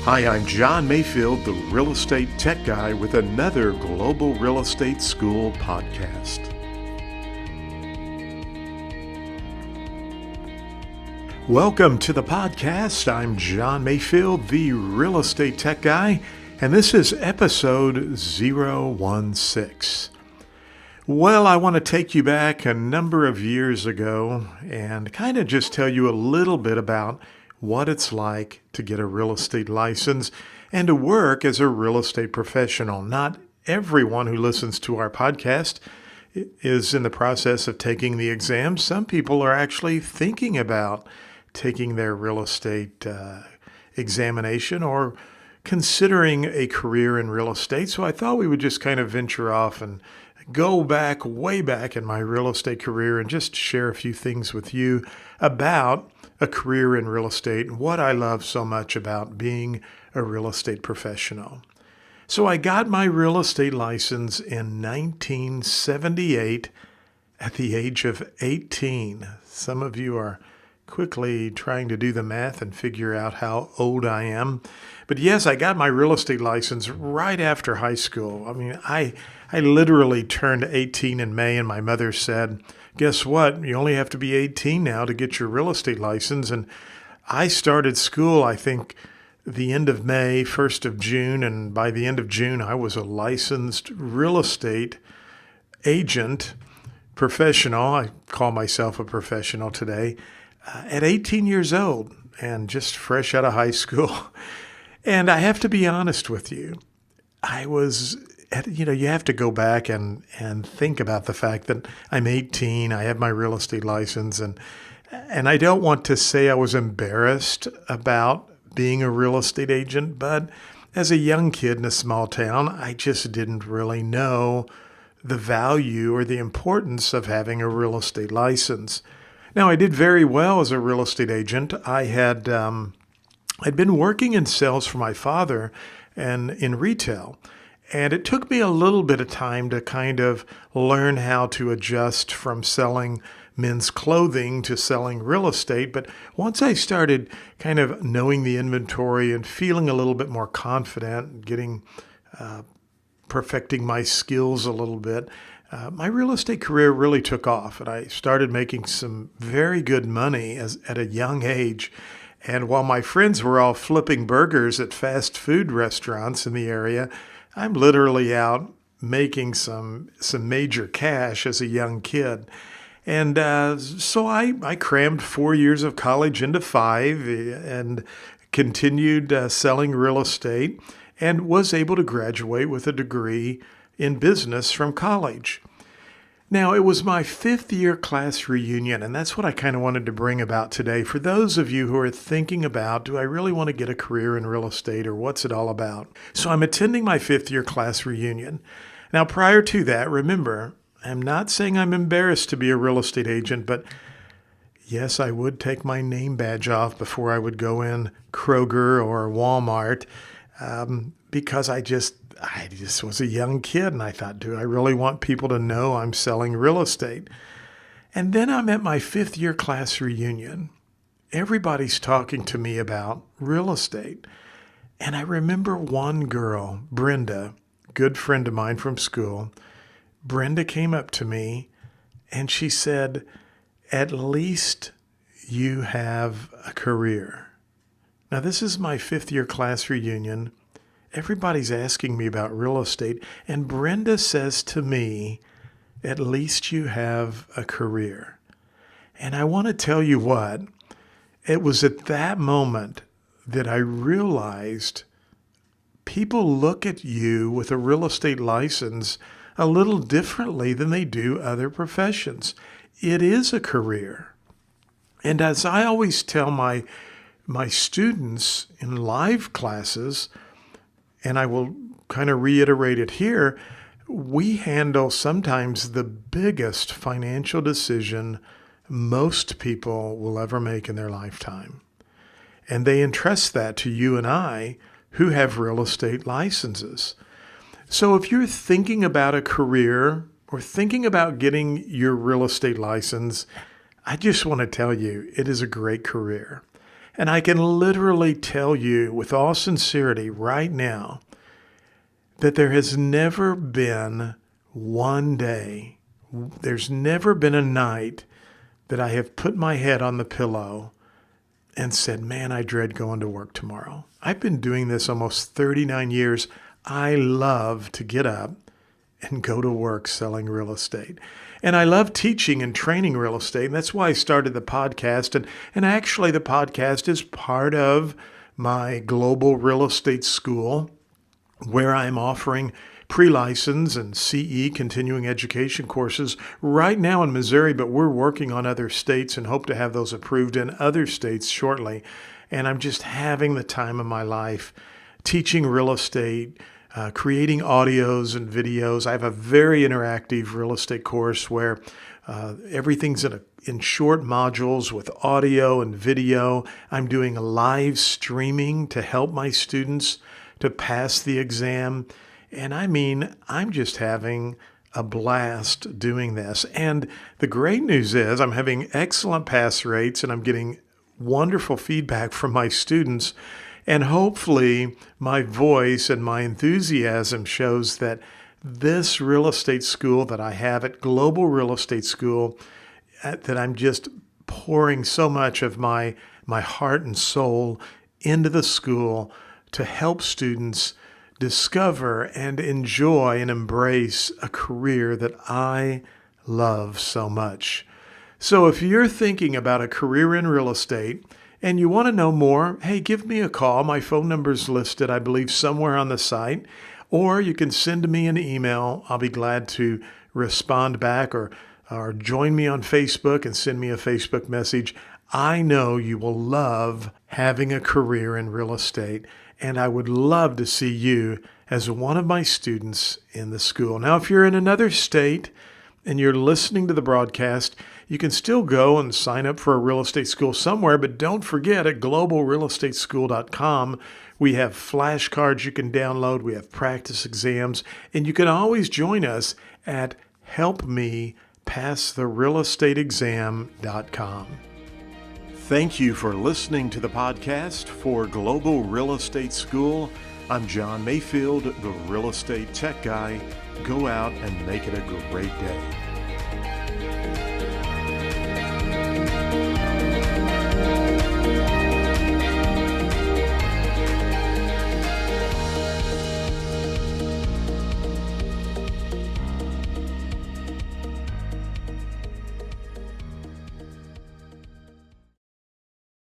Hi, I'm John Mayfield, the Real Estate Tech Guy, with another Global Real Estate School podcast. Welcome to the podcast. I'm John Mayfield, the Real Estate Tech Guy, and this is episode 016. Well, I want to take you back a number of years ago and kind of just tell you a little bit about what it's like to get a real estate license and to work as a real estate professional. Not everyone who listens to our podcast is in the process of taking the exam. Some people are actually thinking about taking their real estate examination or considering a career in real estate. So I thought we would just kind of venture off and go back, way back in my real estate career and just share a few things with you about a career in real estate and what I love so much about being a real estate professional. So I got my real estate license in 1978 at the age of 18. Some of you are quickly trying to do the math and figure out how old I am. But yes, I got my real estate license right after high school. I mean, I literally turned 18 in May, and my mother said, guess what? You only have to be 18 now to get your real estate license. And I started school, I think, the end of May, 1st of June. And by the end of June, I was a licensed real estate agent, professional. I call myself a professional today, at 18 years old and just fresh out of high school. And I have to be honest with you, I was, you have to go back and think about the fact that I'm 18, I have my real estate license, and I don't want to say I was embarrassed about being a real estate agent, but as a young kid in a small town, I just didn't really know the value or the importance of having a real estate license. Now, I did very well as a real estate agent. I'd been working in sales for my father and in retail. And it took me a little bit of time to kind of learn how to adjust from selling men's clothing to selling real estate. But once I started kind of knowing the inventory and feeling a little bit more confident, perfecting my skills a little bit, my real estate career really took off, and I started making some very good money at a young age. And while my friends were all flipping burgers at fast food restaurants in the area, I'm literally out making some major cash as a young kid. And so I crammed 4 years of college into 5 and continued selling real estate and was able to graduate with a degree in business from college. Now, it was my 5th year class reunion, and that's what I kind of wanted to bring about today. For those of you who are thinking about, do I really want to get a career in real estate, or what's it all about? So I'm attending my 5th year class reunion. Now, prior to that, remember, I'm not saying I'm embarrassed to be a real estate agent, but yes, I would take my name badge off before I would go in Kroger or Walmart, because I just was a young kid, and I thought, do I really want people to know I'm selling real estate? And then I'm at my 5th year class reunion. Everybody's talking to me about real estate. And I remember one girl, Brenda, good friend of mine from school. Brenda came up to me and she said, at least you have a career. Now, this is my 5th year class reunion. Everybody's asking me about real estate, and Brenda says to me, at least you have a career. And I want to tell you what, it was at that moment that I realized people look at you with a real estate license a little differently than they do other professions. It is a career. And as I always tell my students in live classes, and I will kind of reiterate it here, we handle sometimes the biggest financial decision most people will ever make in their lifetime. And they entrust that to you and I who have real estate licenses. So if you're thinking about a career or thinking about getting your real estate license, I just want to tell you, it is a great career. And I can literally tell you with all sincerity right now that there has never been one day, there's never been a night that I have put my head on the pillow and said, man, I dread going to work tomorrow. I've been doing this almost 39 years. I love to get up and go to work selling real estate. And I love teaching and training real estate. And that's why I started the podcast. And actually, the podcast is part of my global real estate school, where I'm offering pre-license and CE continuing education courses right now in Missouri, but we're working on other states and hope to have those approved in other states shortly. And I'm just having the time of my life teaching real estate, creating audios and videos. I have a very interactive real estate course where everything's in short modules with audio and video. I'm doing live streaming to help my students to pass the exam. And I mean, I'm just having a blast doing this. And the great news is I'm having excellent pass rates and I'm getting wonderful feedback from my students. And hopefully my voice and my enthusiasm shows that this real estate school that I have at Global Real Estate School, that I'm just pouring so much of my heart and soul into the school to help students discover and enjoy and embrace a career that I love so much. So if you're thinking about a career in real estate and you want to know more, hey, give me a call. My phone number is listed, I believe, somewhere on the site. Or you can send me an email. I'll be glad to respond back, or join me on Facebook and send me a Facebook message. I know you will love having a career in real estate, and I would love to see you as one of my students in the school. Now, if you're in another state and you're listening to the broadcast, you can still go and sign up for a real estate school somewhere, but don't forget at globalrealestateschool.com, we have flashcards you can download, we have practice exams, and you can always join us at helpmepasstherealestateexam.com. Thank you for listening to the podcast for Global Real Estate School. I'm John Mayfield, the Real Estate Tech Guy. Go out and make it a great day.